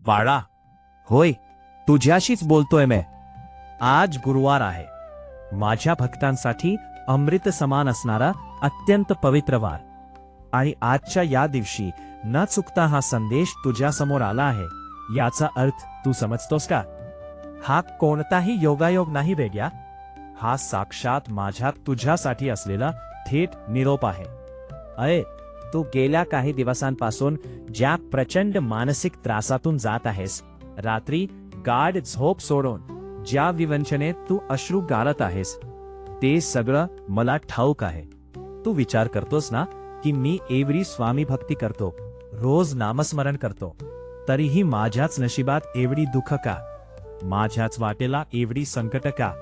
बाळा, होय, तुझ्याशीच बोलतोय मी. आज गुरुवार आहे, माझ्या भक्तांसाठी अमृत समान असणारा अत्यंत पवित्र वार. आणि आजच्या या दिवशी न चुकता हा संदेश तुझ्या समोर आला आहे. याचा अर्थ तू समजतोस का? हा कोणताही योगायोग नाही वेगळा, हा साक्षात माझ्या तुझ्यासाठी असलेला थेट निरोप आहे. अय, तू गेल्या काही दिवसांपासून ज्या प्रचंड मानसिक त्रासातून जात आहेस, रात्री गाढ झोप सोडून ज्या विवंचनेत तू अश्रू गाळत आहेस, ते सगळं मला ठाऊक आहे. तू विचार करतोस ना की मी एवढी स्वामी भक्ती करतो, रोज नामस्मरण करतो, तरीही माझ्याच नशिबात एवढी दुःख का, माझ्याच वाटेला एवढी संकट का?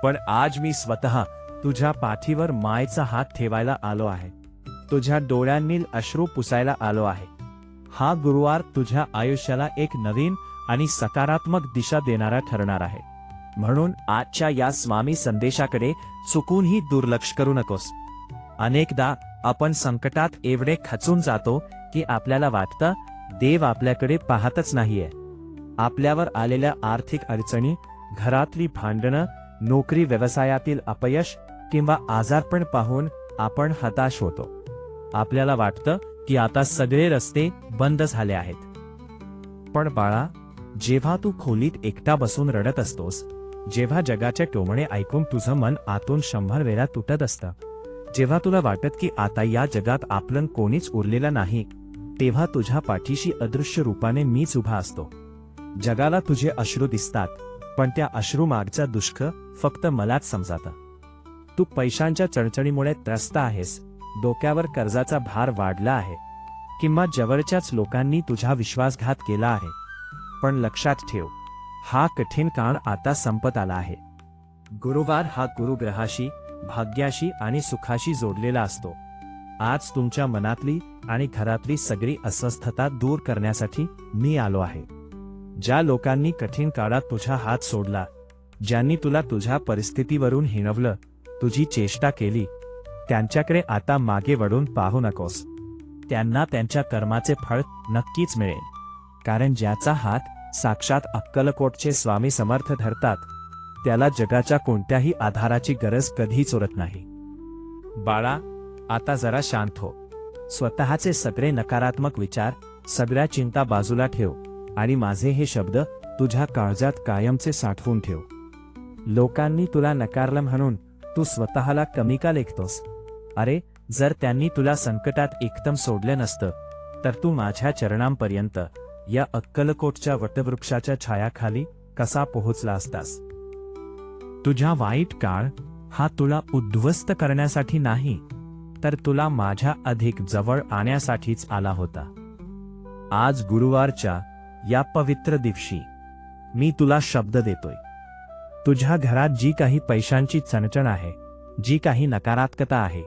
पण आज मी स्वतः तुझ्या पाठीवर मायेचा हात ठेवायला आलो आहे, तुझ्या डोळ्यांनी अश्रू पुसायला आलो आहे. हा गुरुवार तुझ्या आयुष्याला एक नवीन आणि सकारात्मक दिशा देणारा ठरणार आहे. म्हणून आजच्या या स्वामी संदेशाकडे चुकूनही दुर्लक्ष करू नकोस. अनेकदा आपण संकटात एवढे खचून जातो की आपल्याला वाटतं देव आपल्याकडे पाहतच नाहीये. आपल्यावर आलेल्या आर्थिक अडचणी, घरातली भांडणं, नोकरी व्यवसायातील अपयश किंवा आजारपण पाहून आपण हताश होतो. आपल्याला वाटतं की आता सगळे रस्ते बंद झाले आहेत. पण बाळा, जेव्हा तू खोलीत एकटा बसून रडत असतोस, जेव्हा जगाचे टोमणे ऐकून तुझं मन आतून 100 वेळा तुटत असतं, जेव्हा तुला वाटत की आता या जगात आपलं कोणीच उरलेलं नाही, तेव्हा तुझ्या पाठीशी अदृश्य रूपाने मीच उभा असतो. जगाला तुझे अश्रू दिसतात, पण त्या अश्रूमागचा दुष्ख फक्त मलाच समजातं. तू पैशांच्या चणचणीमुळे त्रस्त आहेस, डोक्यावर कर्जाचा भार वाढला आहे, किंवा जवळच्याच लोकांनी तुझा विश्वासघात केला आहे. पण लक्षात ठेव, हा कठीण काळ आता संपत आला आहे. गुरुवार हा गुरुग्रहाशी, भाग्याशी आणि सुखाशी जोडलेला असतो. आज तुमच्या मनातली आणि घरातली सगळी अस्वस्थता दूर करण्यासाठी मी आलो आहे. ज्या लोकांनी कठीण काळात तुझा हात सोडला, ज्यांनी तुला तुझ्या परिस्थितीवरून हिणवलं, तुझी चेष्टा केली, त्यांच्याकडे आता मागे वळून पाहू नकोस. त्यांना त्यांच्या कर्माचे फळ नक्कीच मिळेल. कारण ज्याचा हात साक्षात अक्कलकोटचे स्वामी समर्थ धरतात, त्याला जगाच्या कोणत्याही आधाराची गरज कधीच उरत नाही. बाळा, आता जरा शांत हो. स्वतःचे सगळे नकारात्मक विचार, सगळ्या चिंता बाजूला ठेव आणि माझे हे शब्द तुझ्या काळजात कायमचे साठवून ठेव. लोकांनी तुला नकारलं म्हणून तू स्वतःला कमी का लेखतोस? अरे, जर त्यांनी तुला संकटात एकदम सोडलं नसतं, तर तू माझ्या चरणांपर्यंत या अक्कलकोटच्या वटवृक्षाच्या छायाखाली कसा पोहोचला असतास? तुझा वाईट काळ हा तुला उद्ध्वस्त करण्यासाठी नाही, तर तुला माझ्या अधिक जवळ आणण्यासाठीच आला होता. आज गुरुवारच्या या पवित्र दिवशी मी तुला शब्द देतोय. तुझ्या घरात जी काही पैशांची चणचण आहे, जी काही नकारात्मकता आहे,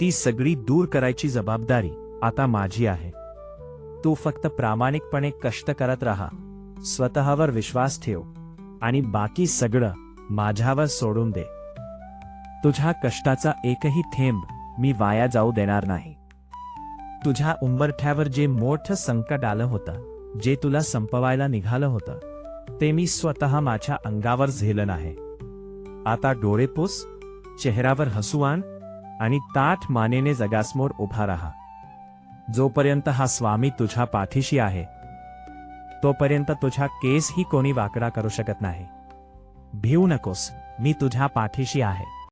ती सगळी दूर करायची जबाबदारी आता माझी आहे. तू फक्त प्रामाणिकपणे कष्ट करत राहा, स्वतःवर विश्वास ठेव आणि बाकी सगळं माझ्यावर सोडून दे. तुझ्या कष्टाचा एकही थेंब मी वाया जाऊ देणार नाही. तुझ्या उंबरठ्यावर जे मोठं संकट आलं होतं, जे तुला संपवायला निघालं होतं, ते मी स्वतः माझ्या अंगावर झेललं आहे. आता डोळे पुस, चेहऱ्यावर हसू आण आणि ताठ मानेने जगासमोर उभा राहा. जोपर्यंत हा स्वामी तुझ्या पाठीशी आहे, तोपर्यंत तुझ्या केसही कोणी वाकडा करू शकत नाही. भिवू नकोस, मी तुझ्या पाठीशी आहे.